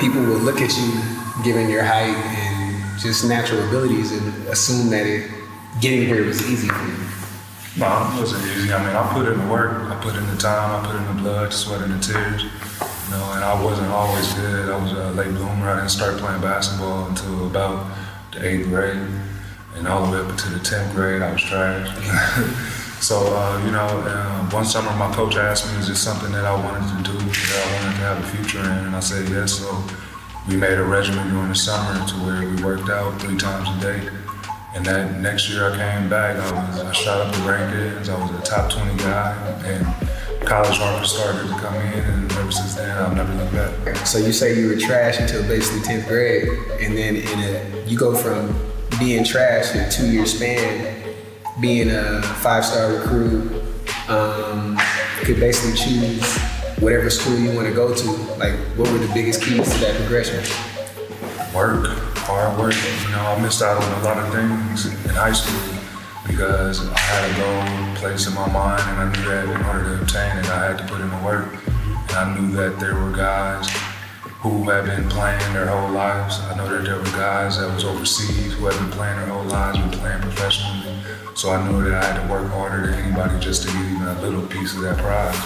people will look at you, given your height and just natural abilities, and assume that getting here was easy for you. No, it wasn't easy. I mean, I put in the work, I put in the time, I put in the blood, the sweat, and the tears. You know, and I wasn't always good. I was a late bloomer. I didn't start playing basketball until about the 8th grade. And all the way up into the 10th grade, I was trash. So, one summer my coach asked me, is this something that I wanted to do, that I wanted to have a future in? And I said yes. So we made a regimen during the summer to where we worked out 3 times a day. And that next year I came back, I shot up the rankings, I was a top 20 guy, and college offers started to come in, and ever since then I've never looked back. So you say you were trash until basically 10th grade, and then you go from being trash in a 2-year span, being a 5-star recruit, could basically choose whatever school you want to go to. Like, what were the biggest keys to that progression? Work, hard work. You know, I missed out on a lot of things in high school because I had a goal placed in my mind, and I knew that in order to obtain it, I had to put in the work. And I knew that there were guys who had been playing their whole lives. I know that there were guys that was overseas who had been playing their whole lives, been playing professionally. So I knew that I had to work harder than anybody just to get even a little piece of that prize.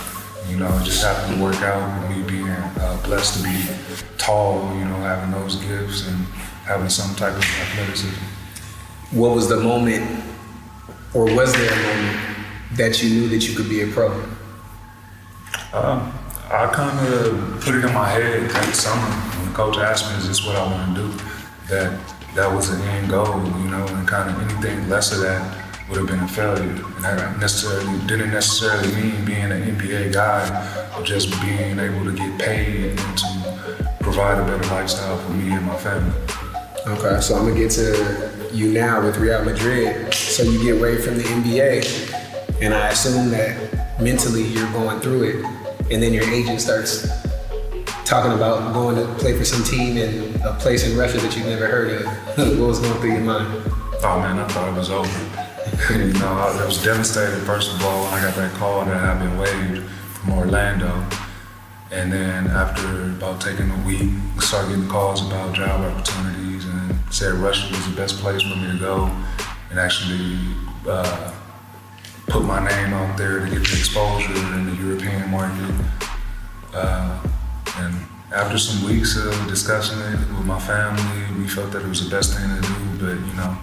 You know, it just happened to work out with me being blessed to be tall, you know, having those gifts and having some type of athleticism. What was the moment, or was there a moment that you knew that you could be a pro? I kind of put it in my head that summer when the coach asked me, is this what I want to do? That was the end goal, you know, and kind of anything less of that would have been a failure. And that didn't necessarily mean being an NBA guy, or just being able to get paid and to provide a better lifestyle for me and my family. Okay, so I'm gonna get to you now with Real Madrid. So you get away from the NBA, and I assume that mentally you're going through it, and then your agent starts talking about going to play for some team in a place in Russia that you've never heard of. What was going through your mind? Oh man, I thought it was over. You know, I was devastated, first of all, when I got that call that I'd been waived from Orlando. And then after about taking a week, we started getting calls about job opportunities, and said Russia was the best place for me to go, and actually put my name out there to get the exposure in the European market. And after some weeks of discussing it with my family, we felt that it was the best thing to do. But you know,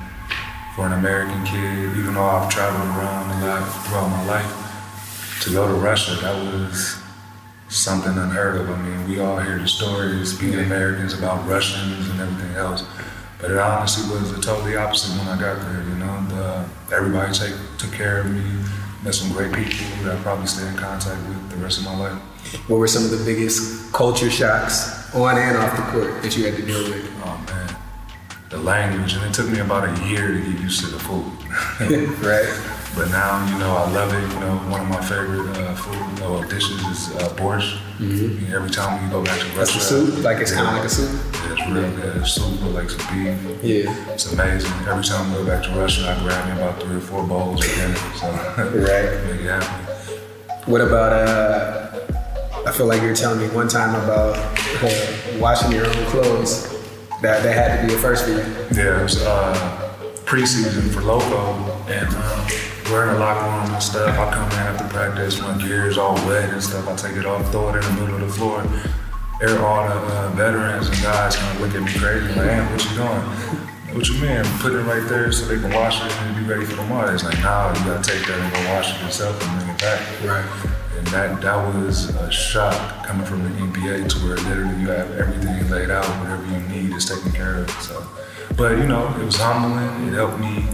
for an American kid, even though I've traveled around a lot throughout my life, to go to Russia, that was something unheard of. I mean, we all hear the stories, being Americans, about Russians and everything else. But it honestly was the totally opposite when I got there, you know. Everybody took care of me, met some great people that I probably stay in contact with the rest of my life. What were some of the biggest culture shocks on and off the court that you had to deal with? Oh man, the language, and it took me about a year to get used to the food. Right. But now, you know, I love it. You know, one of my favorite dishes is borscht. Mm-hmm. Every time we go back to Russia. That's a soup? Like it's kind of like a soup? Yeah, it's real good. Soup with like some beef. Yeah. It's amazing. Every time we go back to Russia, I grab me about 3 or 4 bowls of dinner. So, right. Make it happen. What about, I feel like you were telling me one time about washing your own clothes. That had to be a first for you. Yeah, it was preseason for Loco, and we're in the locker room and stuff. I come in after practice, my gear is all wet and stuff. I take it off, throw it in the middle of the floor. All the veterans and guys kind of look at me crazy, like, "Man, what you doing?" "What you mean? Put it right there so they can wash it and be ready for tomorrow." It's like, "Nah, you gotta take that and go wash it yourself and bring it back." Right. And that was a shock coming from the NBA to where literally you have everything laid out, whatever you need is taken care of. So, but you know, it was humbling. It helped me,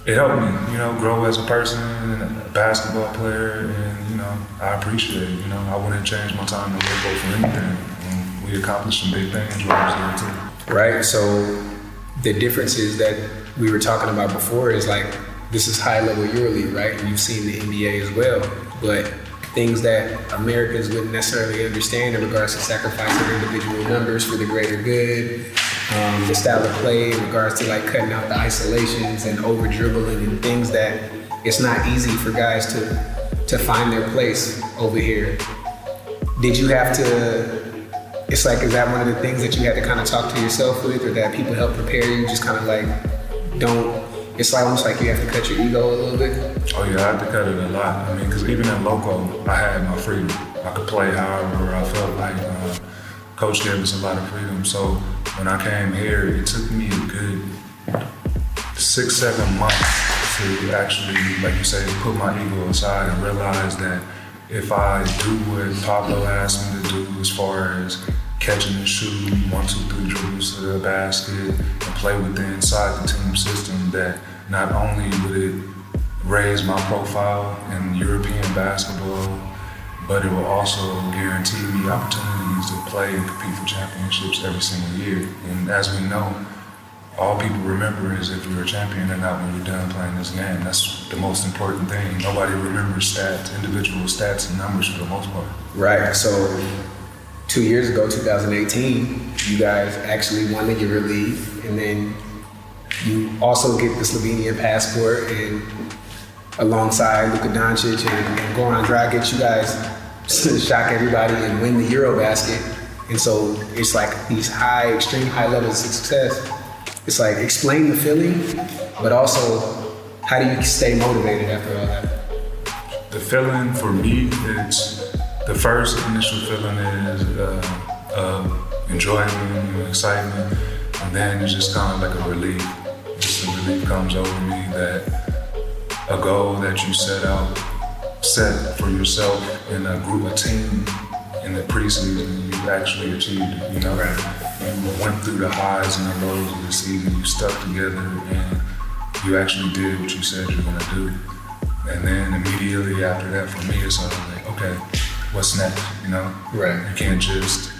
you know, grow as a person and a basketball player. And you know, I appreciate it. You know, I wouldn't change my time to Loco for anything. And we accomplished some big things while I was there too. Right. So the differences that we were talking about before is like, this is high level EuroLeague, right? And you've seen the NBA as well. But things that Americans wouldn't necessarily understand in regards to sacrificing individual numbers for the greater good, the style of play in regards to like cutting out the isolations and over dribbling and things that it's not easy for guys to find their place over here. Did you have to it's like, is that one of the things that you had to kind of talk to yourself with, or that people help prepare you? Just kind of like, it's like almost like you have to cut your ego a little bit. Oh yeah, I had to cut it a lot. I mean, because even in loco, I had my freedom. I could play however I felt like. Coach gave us a lot of freedom. So when I came here, it took me a good 6-7 months to actually, like you say, put my ego aside and realize that if I do what Pablo asked me to do as far as catching and shooting, 1, 2, 3 dribbles to the basket, and play with the inside the team system, that not only would it raise my profile in European basketball, but it will also guarantee me opportunities to play and compete for championships every single year. And as we know, all people remember is if you're a champion and not when you're done playing this game. That's the most important thing. Nobody remembers stats, individual stats and numbers for the most part. Right, so 2 years ago, 2018, you guys actually won the EuroLeague, and then you also get the Slovenian passport, and alongside Luka Doncic and Goran Dragic, you guys shock everybody and win the Eurobasket. And so it's like these extreme high levels of success. It's like, explain the feeling, but also how do you stay motivated after all that? The feeling for me is, the first initial feeling is enjoyment, excitement, and then it's just kind of like a relief. Just a relief comes over me that a goal that you set for yourself in a group, a team, in the preseason, you actually achieved it, you know? You went through the highs and the lows of the season, you stuck together, and you actually did what you said you were gonna do. And then immediately after that, for me, it's like, okay, what's next, you know? Right. You can't just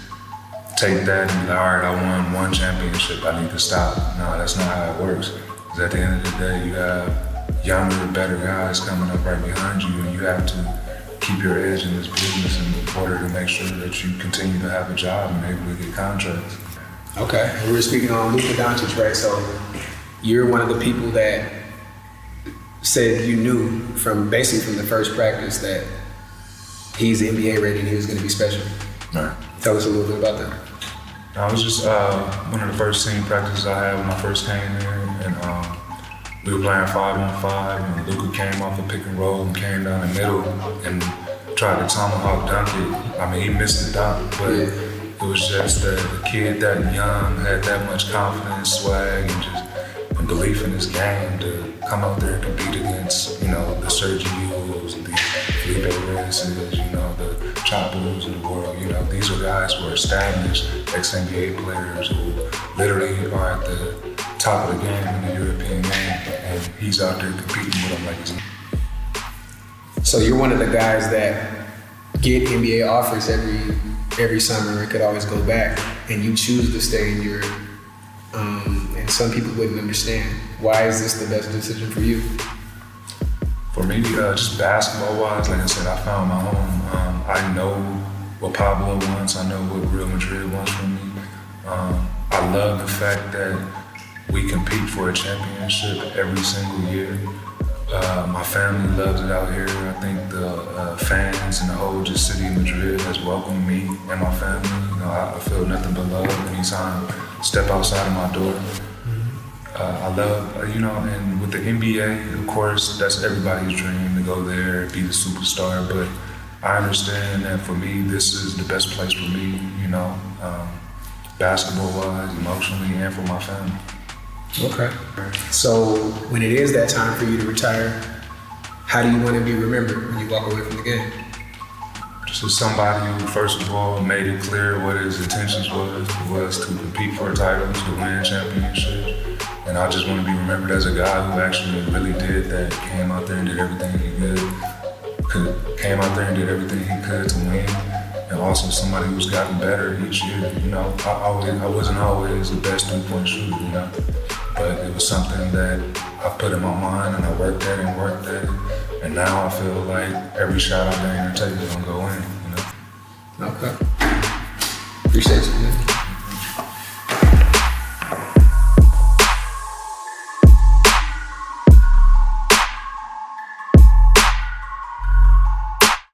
take that and be like, all right, I won one championship, I need to stop. No, that's not how it works. Because at the end of the day, you have younger, better guys coming up right behind you, and you have to keep your edge in this business in order to make sure that you continue to have a job and able to get contracts. Okay, and we were speaking on Luka Doncic, right? So you're one of the people that said you knew basically from the first practice that he's NBA ready and he was going to be special. Right. Tell us a little bit about that. I was just one of the first team practices I had when I first came here, and we were playing 5-on-5, and Luka came off a pick and roll and came down the middle and tried to tomahawk dunk it. I mean, he missed the dunk, but it was just the kid that young, had that much confidence, swag, and belief in his game to come out there and compete against, you know, the Sergios, the Felipe Reyeses, you know, the Chapos of the world. You know, these are guys who are established ex-NBA players who literally are at the top of the game in the European game, and he's out there competing with them like he's. So you're one of the guys that get NBA offers every summer. It could always go back, and you choose to stay in Europe. And some people wouldn't understand. Why is this the best decision for you? For me, just basketball-wise, like I said, I found my home. I know what Pablo wants. I know what Real Madrid wants from me. I love the fact that we compete for a championship every single year. My family loves it out here. I think the fans and the whole just city of Madrid has welcomed me and my family. You know, I feel nothing but love anytime I step outside of my door. I love, you know, and with the NBA, of course, that's everybody's dream to go there, be the superstar. But I understand that for me, this is the best place for me, you know, basketball-wise, emotionally, and for my family. Okay. So when it is that time for you to retire, how do you want to be remembered when you walk away from the game? Just as somebody who, first of all, made it clear what his intentions was to compete for a title, to win championships. And I just want to be remembered as a guy who actually really did that, came out there and did everything he could to win. And also somebody who's gotten better each year. You know, I wasn't always the best three-point shooter, you know. But it was something that I put in my mind, and I worked at it. And now I feel like every shot I bang and take is gonna go in, you know. Okay. Appreciate you, man.